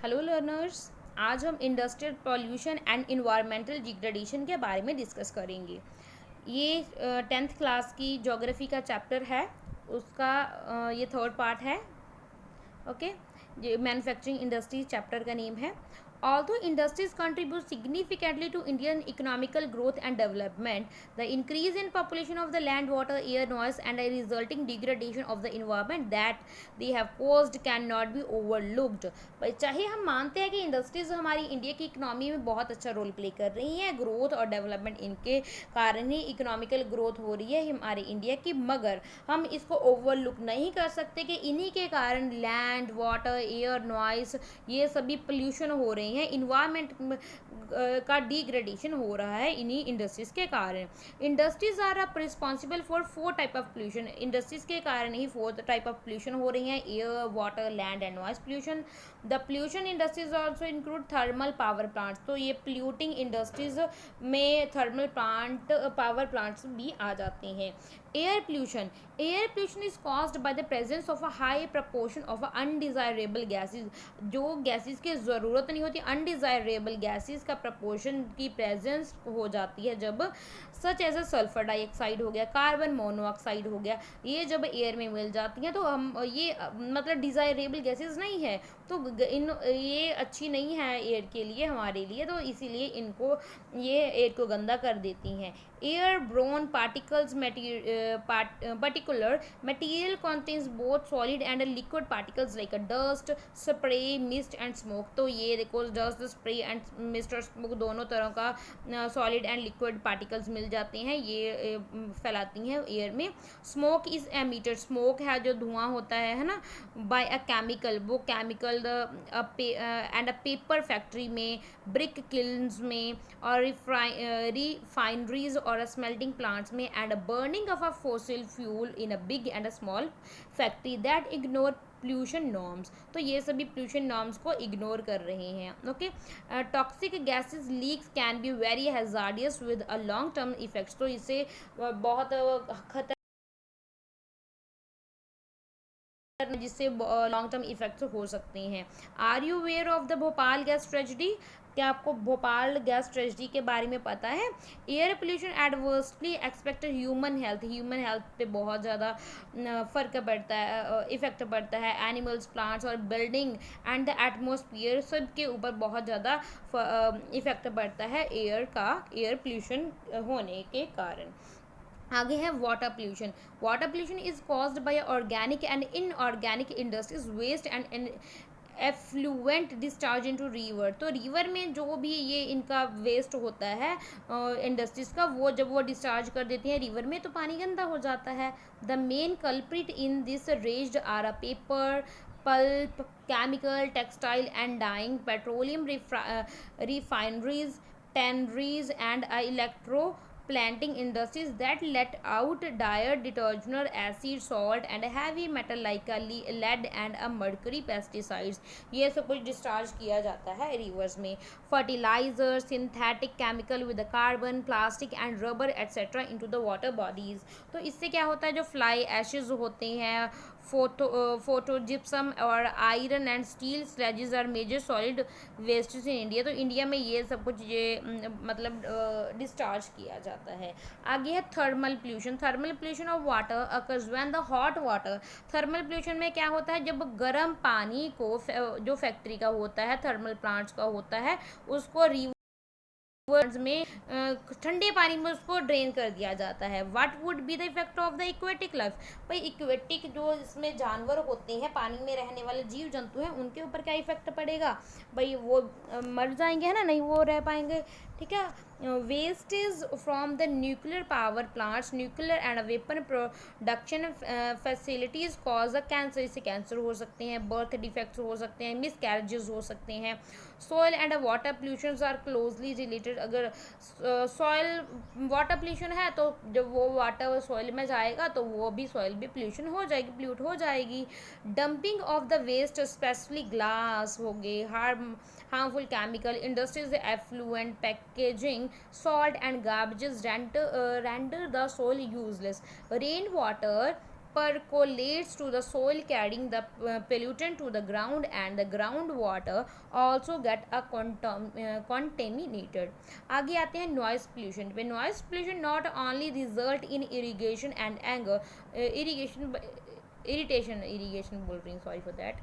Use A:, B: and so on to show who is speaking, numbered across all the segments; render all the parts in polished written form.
A: Hello learners. आज हम industrial pollution and environmental degradation के बारे में डिस्कस करेंगे। ये 10th क्लास की ज्योग्राफी का चैप्टर है। उसका ये थर्ड पार्ट है। ओके, ये मैन्युफैक्चरिंग इंडस्ट्रीज चैप्टर का नेम है। Although industries contribute significantly to Indian economical growth and development, the increase in population of the land, water, air, noise, and a resulting degradation of the environment that they have caused cannot be overlooked. पर चाहे हम मानते हैं कि industries हमारी India की economy में बहुत अच्छा रोल प्ले कर रही हैं, ग्रोथ और डेवलपमेंट इनके कारण ही इकोनॉमिकल ग्रोथ हो रही है हमारी इंडिया की, मगर हम इसको ओवरलुक नहीं कर सकते कि इन्हीं के कारण लैंड, वाटर, एयर, नॉइस ये सभी पोल्यूशन हो रहे हैं, इन्वायरमेंट का डिग्रेडेशन हो रहा है इन्हीं इंडस्ट्रीज के कारण। Industries are responsible for 4 type of pollution. Industries के कारण ही 4 टाइप ऑफ पोल्यूशन हो रही हैं, air, water, land and noise pollution. The pollution industries also include thermal power plants. तो ये पोल्यूटिंग इंडस्ट्रीज में थर्मल प्लांट, पावर प्लांट्स भी आ जाते हैं। Air pollution is caused by the presence of a high proportion of undesirable gases। जो gases की ज़रूरत नहीं होती, अनडिज़ायरेबल गैसेस का प्रपोर्शन की प्रेजेंस हो जाती है जब, सच एज सल्फर डाइऑक्साइड हो गया, कार्बन मोनोऑक्साइड हो गया, ये जब एयर में मिल जाती हैं तो हम ये मतलब डिज़ायरेबल गैसेस नहीं है, तो ये अच्छी नहीं है एयर के लिए, हमारे लिए, तो इसीलिए इनको ये एयर को गंदा कर देती हैं। Air borne particles particular material contains both solid and liquid particles like a dust, spray, mist and smoke। तो ये देखो dust, spray and mist और smoke दोनों तरह का solid and liquid particles मिल जाते हैं, ये फैलाती हैं एयर में। स्मोक इज एमिटेड, स्मोक है जो धुआं होता है ना, बाय अ केमिकल, वो chemical and a paper factory में, ब्रिक किल्न्स में और रिफाइनरीज और स्मेल्टिंग प्लांट्स में, and burning of a fossil fuel in a big and a small factory that ignore pollution norms. तो ये सभी पोल्यूशन नॉर्म्स को इग्नोर कर रहे हैं। Okay, toxic gases leaks can be very hazardous with a long term effects. तो इससे बहुत खतर जिससे लॉन्ग टर्म इफेक्ट्स हो सकते हैं। Are you aware of the Bhopal gas tragedy? क्या आपको भोपाल गैस ट्रेजिडी के बारे में पता है? Air pollution adversely expect human health पे बहुत ज़्यादा फ़र्क पड़ता है, इफ़ेक्ट पड़ता है। एनिमल्स, प्लांट्स और बिल्डिंग एंड द एटमोसफियर सब के ऊपर बहुत ज़्यादा इफ़ेक्ट पड़ता है एयर पोल्यूशन होने के कारण। आगे है water pollution. Water pollution is caused by organic and inorganic industries waste and effluent discharge into river. तो रिवर में जो भी ये इनका वेस्ट होता है इंडस्ट्रीज का, वो जब वो डिस्चार्ज कर देती हैं रिवर में तो पानी गंदा हो जाता है। The main culprit in this raised are a paper, pulp, chemical, textile and dyeing, petroleum refineries, tanneries and electro planting industries that let out dire detergent, acid, salt and heavy metal like a lead and a mercury pesticides। ये सब कुछ discharge किया जाता है rivers में। Fertiliser, synthetic chemical with carbon, plastic and rubber etcetera into the water bodies. तो इससे क्या होता है, जो फ्लाई एशेज होते हैं, फोटो जिप्सम और iron and steel sludges are major solid wastage in India. तो इंडिया में ये सब कुछ ये मतलब डिस्चार्ज किया जाता है। आगे है thermal pollution. Thermal pollution of water occurs when the hot water, thermal pollution में क्या होता है, जब गर्म पानी को जो फैक्ट्री का होता है, थर्मल प्लांट्स का होता है, उसको वर्ड्स में ठंडे पानी में उसको ड्रेन कर दिया जाता है। What would be the effect of the aquatic life? भाई इक्वेटिक जो इसमें जानवर होते हैं, पानी में रहने वाले जीव जंतु हैं, उनके ऊपर क्या इफेक्ट पड़ेगा? भाई वो मर जाएंगे, है ना, नहीं वो रह पाएंगे। ठीक है। Wastage from the nuclear power plants, nuclear and weapon production facilities cause a cancer. इससे कैंसर हो सकते हैं, बर्थ डिफेक्ट्स हो सकते हैं, मिस कैरेजेस हो सकते हैं। Soil and water pollution are closely related. अगर सॉइल वाटर पोल्यूशन है तो जब वो वाटर सॉइल में जाएगा तो वो भी सॉइल भी पोल्यूशन हो जाएगी, पोल्यूट हो जाएगी। Dumping of the waste specially glass हो गए, harmful chemical industries, effluent packaging, salt and garbages render the soil useless. Rainwater percolates to the soil carrying the pollutant to the ground, and the groundwater also get a contaminated. आगे आते हैं noise pollution पे. Noise pollution not only result in irrigation and anger, irritation बोल रही हूँ, sorry for that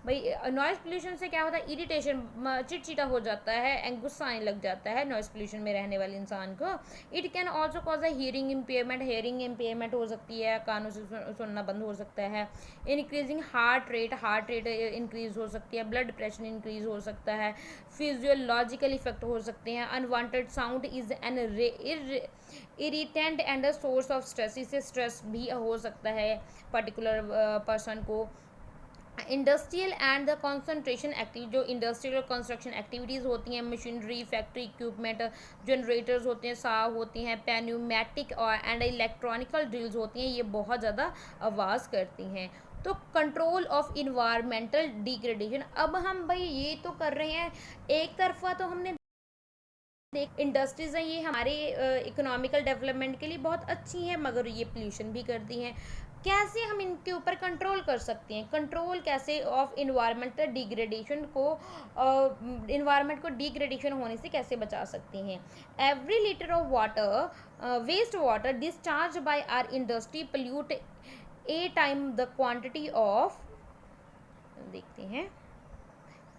A: भाई. Noise pollution से क्या होता है, इरिटेशन, चिड़चिड़ा हो जाता है एंड गुस्सा आने लग जाता है नॉइज़ पोल्यूशन में रहने वाले इंसान को. It can also cause a hearing impairment हो सकती है, कानों से सुनना बंद हो सकता है. इंक्रीजिंग हार्ट रेट इंक्रीज हो सकती है, ब्लड प्रेशर इंक्रीज हो सकता है, फिजियोलॉजिकल इफेक्ट हो सकते हैं. Unwanted sound is an irritant and a source of stress, इससे स्ट्रेस भी हो सकता है पर्टिकुलर पर्सन को. Industrial and the concentration activity, जो इंडस्ट्रियल और कंस्ट्रक्शन एक्टिविटीज़ होती हैं, मशीनरी, फैक्ट्री इक्विपमेंट, जनरेटर्स होते हैं, साव होती हैं, पैन्यूमेटिक और एंड इलेक्ट्रॉनिकल ड्रिल्स होती हैं, ये बहुत ज़्यादा आवाज़ करती हैं. तो कंट्रोल ऑफ इन्वायरमेंटल डिग्रेडेशन, अब हम भाई ये तो कर रहे हैं, एक तरफा तो हमने इंडस्ट्रीज़ हैं ये हमारे इकोनॉमिकल डेवलपमेंट के लिए बहुत अच्छी हैं, मगर ये पोल्यूशन भी करती हैं. कैसे हम इनके ऊपर कंट्रोल कर सकते हैं, कंट्रोल कैसे ऑफ इन्वायरमेंटल डिग्रेडेशन को, इन्वायरमेंट को डिग्रेडेशन होने से कैसे बचा सकते हैं. Every litre of water, waste water discharge by our industry pollute a time the quantity of, देखते हैं,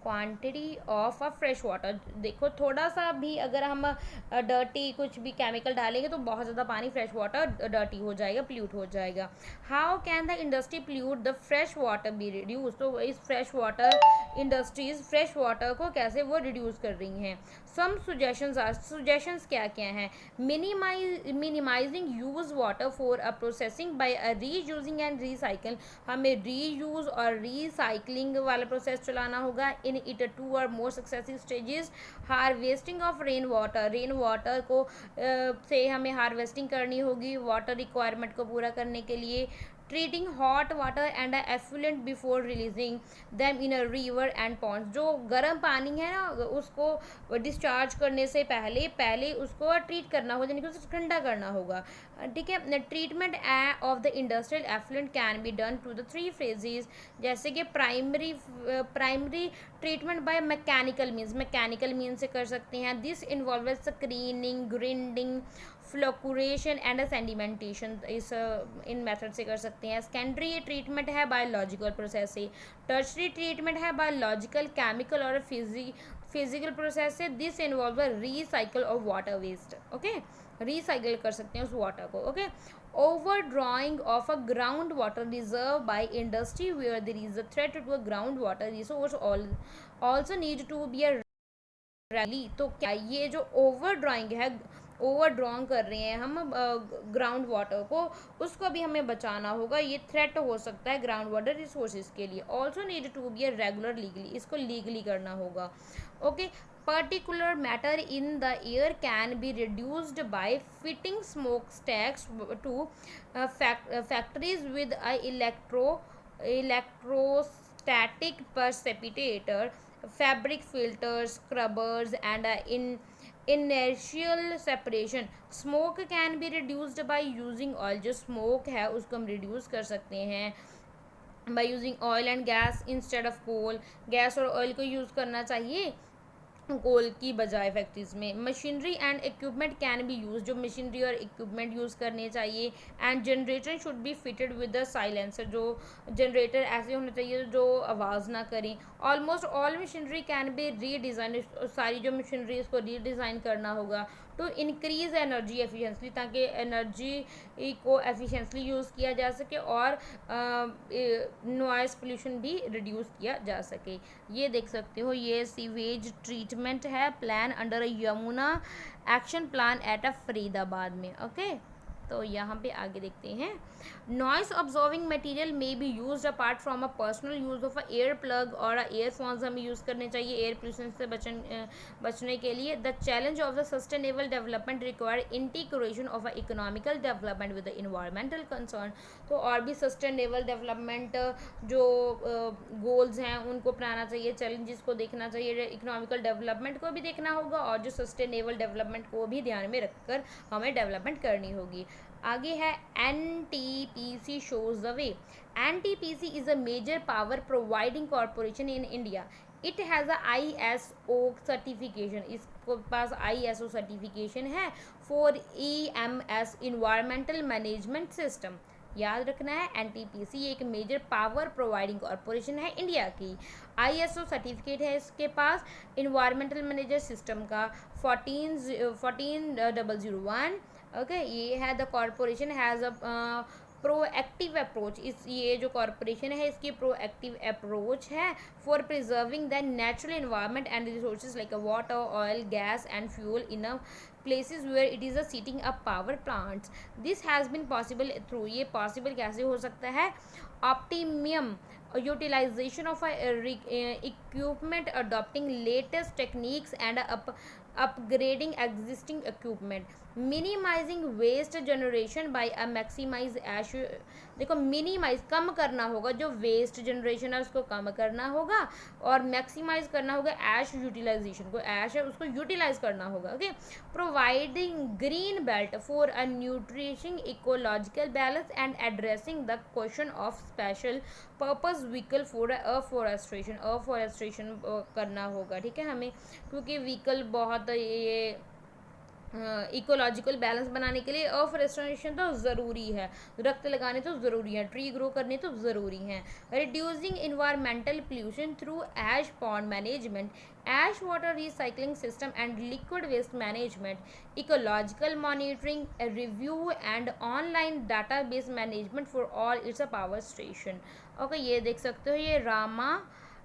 A: quantity of a fresh water. देखो थोड़ा सा भी अगर हम डर्टी कुछ भी केमिकल डालेंगे तो बहुत ज़्यादा पानी, फ्रेश वाटर डर्टी हो जाएगा, पोल्यूट हो जाएगा. How can the industry pollute the fresh water be reduce, तो इस fresh water industries fresh water को कैसे वो रिड्यूस कर रही हैं. सम सुजेशंस क्या क्या हैं. Minimising use water for a processing by reusing and recycle, हमें रीयूज और रिसाइकलिंग वाला प्रोसेस चलाना होगा. In it 2 or more successive stages. Harvesting of rain water को से हमें हार्वेस्टिंग करनी होगी वाटर रिक्वायरमेंट को पूरा करने के लिए. Treating hot water and effluent before releasing them in a river and ponds, जो गर्म पानी है ना उसको डिस्चार्ज करने से पहले उसको ट्रीट करना होगा, यानी कि उसे ठंडा करना होगा. ठीक है. Treatment of the industrial effluent can be done to the 3 phases, जैसे कि primary treatment by mechanical means से कर सकते हैं. This involve screening, grinding, flocculation and sedimentation, इस इन मेथड से कर सकते हैं. सेकेंडरी ट्रीटमेंट है बायोलॉजिकल प्रोसेस से. टर्शरी ट्रीटमेंट है बायोलॉजिकल, केमिकल और फिजिकल प्रोसेस से. This involve recycle of water waste. Okay, recycle कर सकते हैं उस वाटर को. Okay. Over drawing of a ground water reserve by industry where there is a threat to a ground water resource also need to be a rally. तो क्या ये जो over drawing कर रहे हैं हम ग्राउंड वाटर को, उसको भी हमें बचाना होगा, ये थ्रेट हो सकता है ग्राउंड वाटर रिसोर्सेज के लिए. Also need to be a regular legally, इसको लीगली करना होगा. Okay. Particular matter in the air can be reduced by fitting smoke stacks to factories with a electrostatic precipitator, fabric filters, scrubbers and inertial separation. Smoke can be reduced by using oil, जो smoke है उसको हम reduce कर सकते हैं by using oil and gas instead of coal. Gas और oil को use करना चाहिए कोल की बजाय फैक्ट्रीज में. Machinery and equipment can be use, जो मशीनरी और इक्विपमेंट यूज़ करने चाहिए. And generator should be fitted with the silencer, जो जनरेटर ऐसे होने चाहिए जो आवाज़ ना करें. Almost all machinery can be redesign, सारी जो मशीनरी उसको रीडिज़ाइन करना होगा टू इंक्रीज़ एनर्जी एफिशिएंसी, ताकि एनर्जी को एफिशिएंटली यूज़ किया जा सके और नॉइज़ पोल्यूशन भी रिड्यूस किया जा सके. ये देख सकते हो, ये सीवेज ट्रीटमेंट है plan under Yamuna action plan at a Faridabad में. ओके. तो यहाँ पे आगे देखते हैं. Noise absorbing material may be used apart from a personal use of a air plug और एयरफोन्स हमें यूज़ करने चाहिए एयर पोल्यूशन से बचने के लिए. The challenge of the sustainable development require integration of a economical development with the environmental concern. तो और भी सस्टेनेबल डेवलपमेंट जो गोल्स हैं उनको अपनाना चाहिए, चैलेंजेस को देखना चाहिए, इकोनॉमिकल डेवलपमेंट को भी देखना होगा और जो सस्टेनेबल डेवलपमेंट को भी ध्यान में रखकर हमें डेवलपमेंट करनी होगी. आगे है NTPC shows the way. NTPC is a major power providing corporation in India. It has a ISO certification. इसके पास ISO certification है for EMS Environmental Management System. याद रखना है NTPC एक मेजर पावर प्रोवाइडिंग कॉरपोरेशन है इंडिया की. ISO certificate है इसके पास इन्वायरमेंटल मैनेजर सिस्टम का 14001. ओके, ये है the corporation has a proactive approach. इस ये जो कॉरपोरेशन है इसकी प्रोएक्टिव अप्रोच है for preserving the natural environment and resources like water, oil, gas and fuel in a places where it is a setting up power plants. This has been possible through, ये possible कैसे हो सकता है, optimum utilization of equipment, adopting latest techniques and upgrading existing equipment, minimizing waste generation by a maximize ash. देखो minimise कम करना होगा, जो waste generation है उसको कम करना होगा और मैक्सिमाइज करना होगा ऐश यूटिलाइजेशन को, ऐश है उसको यूटिलाइज करना होगा. Okay, providing green belt for a nourishing ecological balance and addressing the question of special purpose vehicle for afforestation करना होगा. ठीक है, हमें क्योंकि व्हीकल बहुत ये इकोलॉजिकल बैलेंस बनाने के लिए अफॉरेस्टेशन तो ज़रूरी है, दरख्त लगाने तो ज़रूरी है, ट्री ग्रो करने तो ज़रूरी हैं. Reducing environmental pollution through ash pond management, ash water recycling system and liquid waste management, ecological monitoring, review and online database management for all its a power station. Okay, ये देख सकते हो ये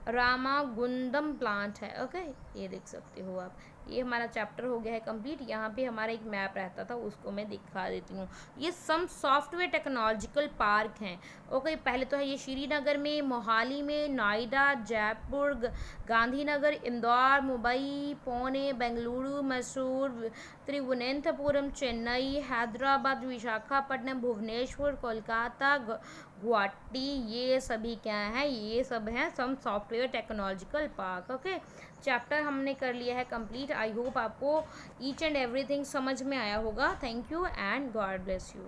A: Ramagundam plant है. ओके, ये देख सकते हो आप. ये हमारा चैप्टर हो गया है कंप्लीट. यहाँ पे हमारा एक मैप रहता था उसको मैं दिखा देती हूँ. ये सम सॉफ्टवेयर टेक्नोलॉजिकल पार्क हैं. ओके, पहले तो है ये श्रीनगर में, मोहाली में, नोएडा, जयपुर, गांधीनगर, इंदौर, मुंबई, पुणे, बेंगलुरु, मैसूर, तिरुवनंतपुरम, चेन्नई, हैदराबाद, विशाखापट्टनम, भुवनेश्वर, कोलकाता, गुवाहाटी. ये सभी क्या हैं, ये सब हैं some software technological park. Okay, chapter हमने कर लिया है कंप्लीट. आई होप आपको ईच एंड एवरीथिंग समझ में आया होगा. Thank you and God bless you.